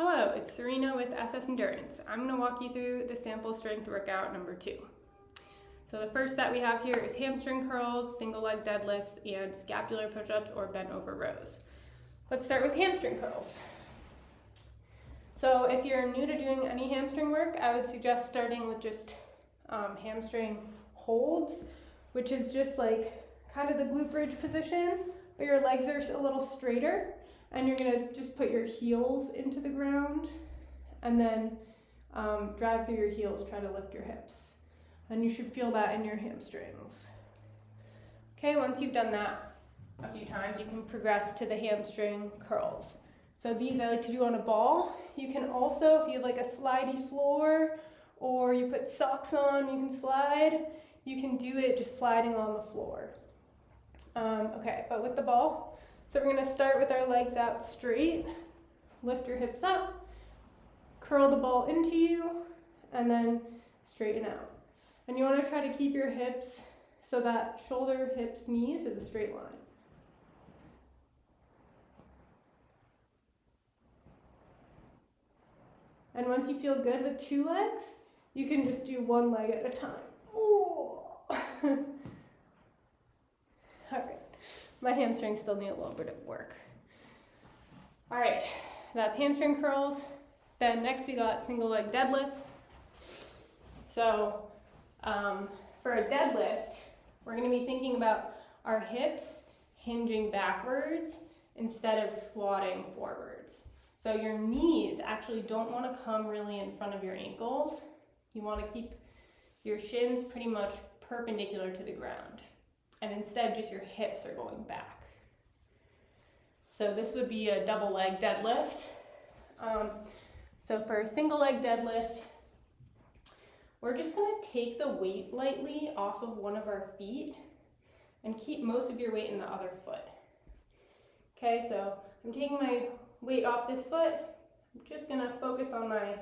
Hello, it's Serena with SS Endurance. I'm going to walk you through the sample strength workout number 2. So the first set we have here is hamstring curls, single leg deadlifts, and scapular push-ups or bent over rows. Let's start with hamstring curls. So if you're new to doing any hamstring work, I would suggest starting with just hamstring holds, which is just like kind of the glute bridge position, but your legs are a little straighter. And you're gonna just put your heels into the ground and then drive through your heels, try to lift your hips. And you should feel that in your hamstrings. Okay, once you've done that a few times, you can progress to the hamstring curls. So these I like to do on a ball. You can also, if you have like a slidey floor or you put socks on, you can slide. You can do it just sliding on the floor. Okay, but with the ball, so we're going to start with our legs out straight, lift your hips up, curl the ball into you, and then straighten out. And you want to try to keep your hips so that shoulder, hips, knees is a straight line. And once you feel good with 2 legs, you can just do 1 leg at a time. Ooh. All right. My hamstrings still need a little bit of work. All right, that's hamstring curls. Then next we got single leg deadlifts. So for a deadlift, we're gonna be thinking about our hips hinging backwards instead of squatting forwards. So your knees actually don't wanna come really in front of your ankles. You wanna keep your shins pretty much perpendicular to the ground. And instead just your hips are going back. So this would be a double leg deadlift. So for a single leg deadlift, we're just gonna take the weight lightly off of one of our feet and keep most of your weight in the other foot. Okay, so I'm taking my weight off this foot. I'm just gonna focus on my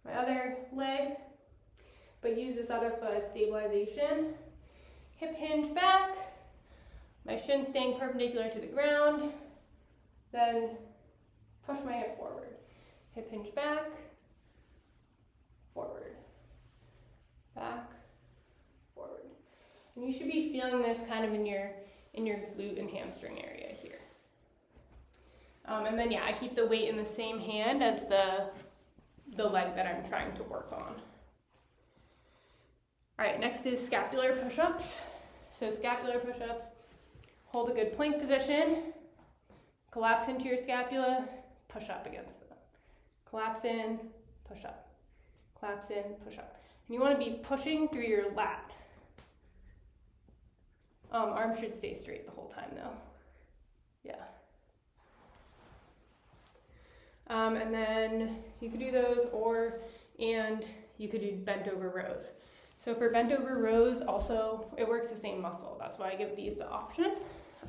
other leg, but use this other foot as stabilization. Hip hinge back, my shin staying perpendicular to the ground, then push my hip forward. Hip hinge back, forward, back, forward. And you should be feeling this kind of in your glute and hamstring area here. And then yeah, I keep the weight in the same hand as the leg that I'm trying to work on. All right, next is scapular push-ups. So scapular push-ups, hold a good plank position, collapse into your scapula, push up against them. Collapse in, push up. Collapse in, push up. And you want to be pushing through your lat. Arms should stay straight the whole time though. Yeah. And then you could do those and you could do bent over rows. So for bent over rows, also, it works the same muscle. That's why I give these the option.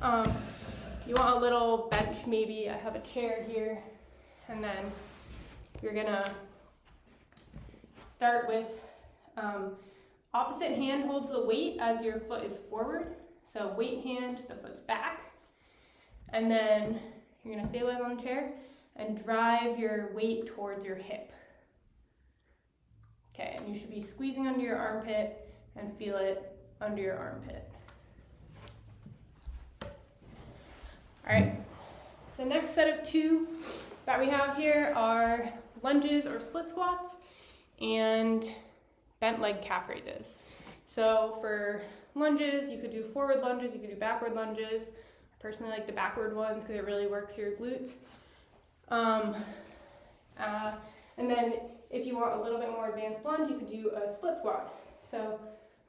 You want a little bench, maybe. I have a chair here. And then you're gonna start with opposite hand holds the weight as your foot is forward. So weight hand, the foot's back. And then you're gonna stabilize on the chair and drive your weight towards your hip. Okay, and you should be squeezing under your armpit and feel it under your armpit. All right, the next set of 2 that we have here are lunges or split squats and bent leg calf raises. So for lunges, you could do forward lunges, you could do backward lunges. I personally like the backward ones because it really works your glutes. And then if you want a little bit more advanced lunge, you could do a split squat. So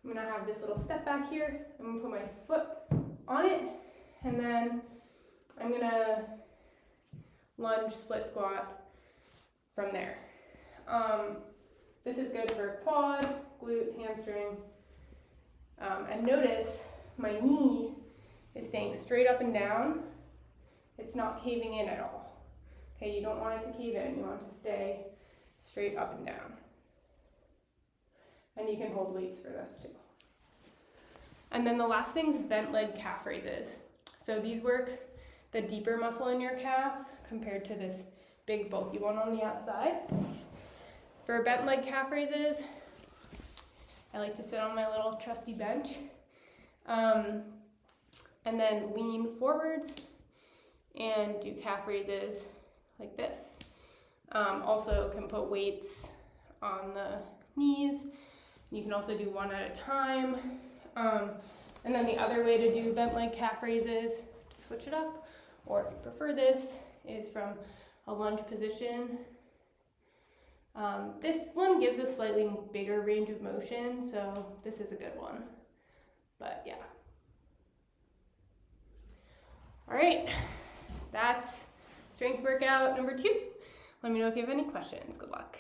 I'm gonna have this little step back here. I'm gonna put my foot on it, and then I'm gonna lunge split squat from there. This is good for quad, glute, hamstring. And notice my knee is staying straight up and down. It's not caving in at all. Okay, you don't want it to cave in, you want it to stay straight up and down. And you can hold weights for this too. And then the last thing is bent leg calf raises. So these work the deeper muscle in your calf compared to this big bulky one on the outside. For bent leg calf raises, I like to sit on my little trusty bench and then lean forwards and do calf raises like this. Also can put weights on the knees. You can also do one at a time. And then the other way to do bent leg calf raises, to switch it up, or if you prefer this, is from a lunge position. This one gives a slightly bigger range of motion, so this is a good one. But yeah. All right, that's strength workout number 2. Let me know if you have any questions. Good luck.